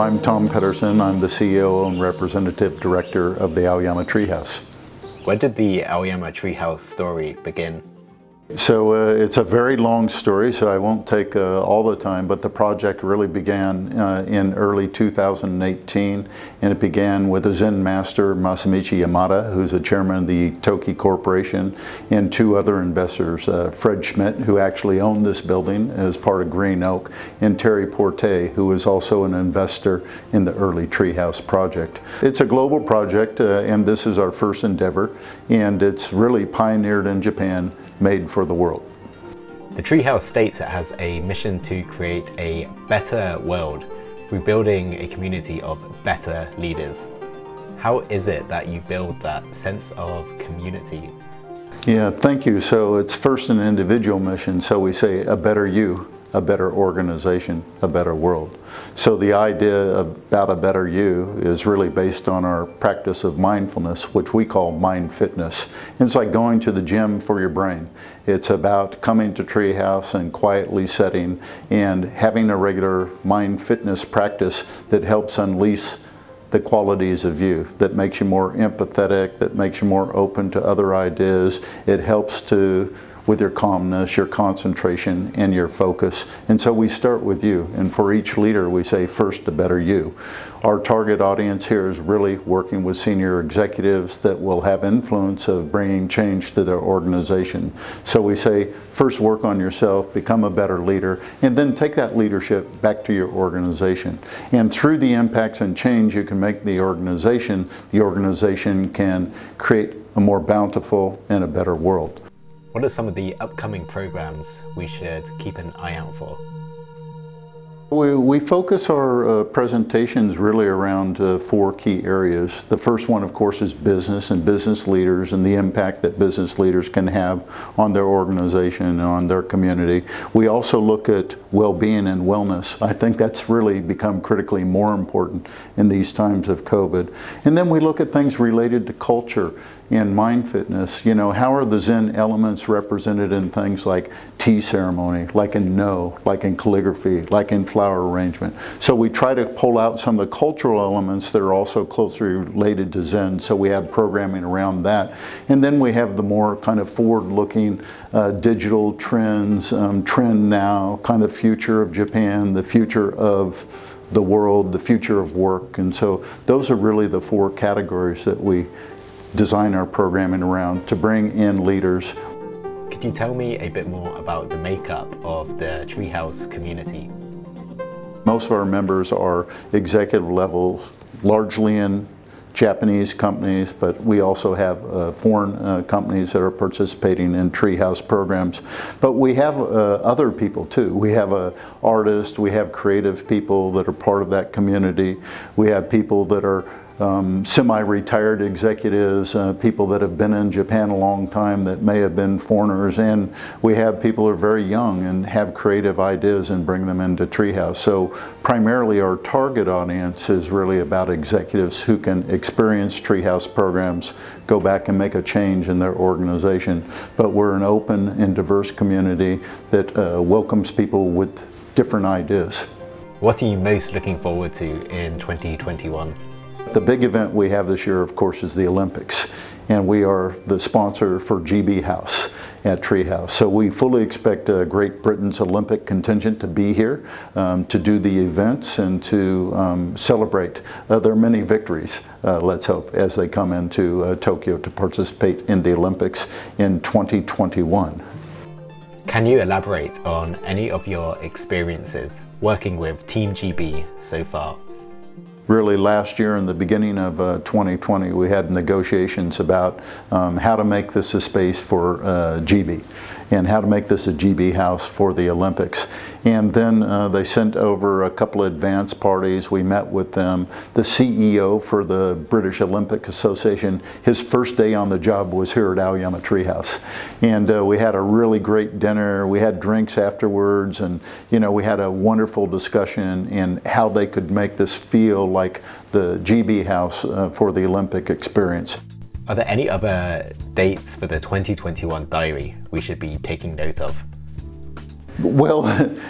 I'm Tom Pedersen. I'm the CEO and Representative Director of the Aoyama Treehouse. Where did the Aoyama Treehouse story begin? So it's a very long story, so I won't take all the time, but the project really began in early 2018, and it began with a Zen master, Masamichi Yamada, who's the chairman of the Toki Corporation, and two other investors, Fred Schmidt, who actually owned this building as part of Green Oak, and Terry Porte, who was also an investor in the early Treehouse project. It's a global project, and this is our first endeavor, and it's really pioneered in Japan, made for the world. The Treehouse states it has a mission to create a better world through building a community of better leaders. How is it that you build that sense of community? Yeah, thank you. So it's first an individual mission. So we say a better you, a better organization, a better world. So the idea about a better you is really based on our practice of mindfulness, which we call mind fitness. And it's like going to the gym for your brain. It's about coming to Treehouse and quietly setting and having a regular mind fitness practice that helps unleash the qualities of you, that makes you more empathetic, that makes you more open to other ideas. It helps to with your calmness, your concentration, and your focus. And so we start with you. And for each leader, we say, first, a better you. Our target audience here is really working with senior executives that will have influence of bringing change to their organization. So we say, first work on yourself, become a better leader, and then take that leadership back to your organization. And through the impacts and change you can make the organization can create a more bountiful and a better world. What are some of the upcoming programs we should keep an eye out for? We focus our presentations really around four key areas. The first one, of course, is business and business leaders and the impact that business leaders can have on their organization and on their community. We also look at well-being and wellness. I think that's really become critically more important in these times of COVID. And then we look at things related to culture and mind fitness. You know, how are the Zen elements represented in things like tea ceremony, like in No, like in calligraphy, like in flower arrangement. So we try to pull out some of the cultural elements that are also closely related to Zen, so we have programming around that. And then we have the more kind of forward-looking digital trends, trend now, kind of future of Japan, the future of the world, the future of work. And so those are really the four categories that we design our programming around to bring in leaders. Could you tell me a bit more about the makeup of the Treehouse community? Most of our members are executive levels, largely in Japanese companies, but we also have foreign companies that are participating in Treehouse programs. But we have other people too. We have artists, we have creative people that are part of that community. We have people that are semi-retired executives, people that have been in Japan a long time that may have been foreigners, and we have people who are very young and have creative ideas and bring them into Treehouse. So primarily our target audience is really about executives who can experience Treehouse programs, go back and make a change in their organization. But we're an open and diverse community that welcomes people with different ideas. What are you most looking forward to in 2021? The big event we have this year, of course, is the Olympics, and we are the sponsor for GB House at Treehouse. So we fully expect Great Britain's Olympic contingent to be here to do the events and to celebrate their many victories, let's hope, as they come into Tokyo to participate in the Olympics in 2021. Can you elaborate on any of your experiences working with Team GB so far? Really, last year in the beginning of 2020, we had negotiations about how to make this a space for GB and how to make this a GB house for the Olympics. And then they sent over a couple of advance parties. We met with them. The CEO for the British Olympic Association, his first day on the job was here at Aoyama Treehouse. And we had a really great dinner. We had drinks afterwards, and we had a wonderful discussion in how they could make this feel like the GB house for the Olympic experience. Are there any other dates for the 2021 diary we should be taking note of? Well,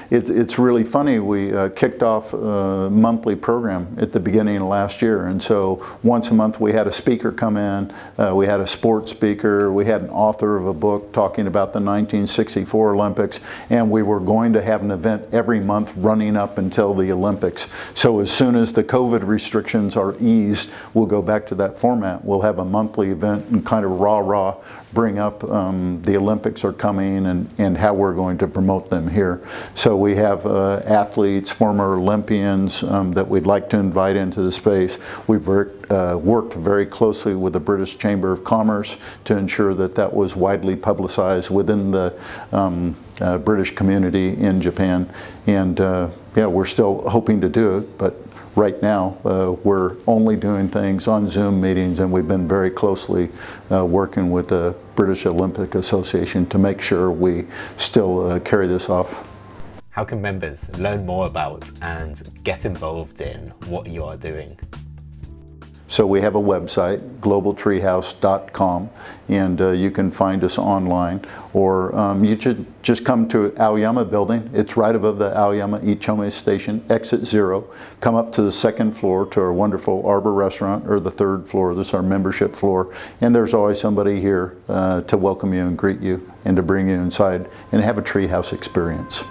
it's really funny. We kicked off a monthly program at the beginning of last year, and so once a month we had a speaker come in. We had a sports speaker. We had an author of a book talking about the 1964 Olympics, and we were going to have an event every month running up until the Olympics. So as soon as the COVID restrictions are eased, we'll go back to that format. We'll have a monthly event and kind of rah-rah bring up the Olympics are coming and how we're going to promote them here. So we have athletes, former Olympians that we'd like to invite into the space. We've worked very closely with the British Chamber of Commerce to ensure that that was widely publicized within the British community in Japan. And yeah, we're still hoping to do it, but right now, we're only doing things on Zoom meetings, and we've been very closely working with the British Olympic Association to make sure we still carry this off. How can members learn more about and get involved in what you are doing? So we have a website, globaltreehouse.com, and you can find us online, or you should just come to Aoyama building. It's right above the Aoyama Ichome station, exit 0. Come up to the 2nd floor to our wonderful Arbor restaurant, or the 3rd floor. This is our membership floor, and there's always somebody here to welcome you and greet you and to bring you inside and have a treehouse experience.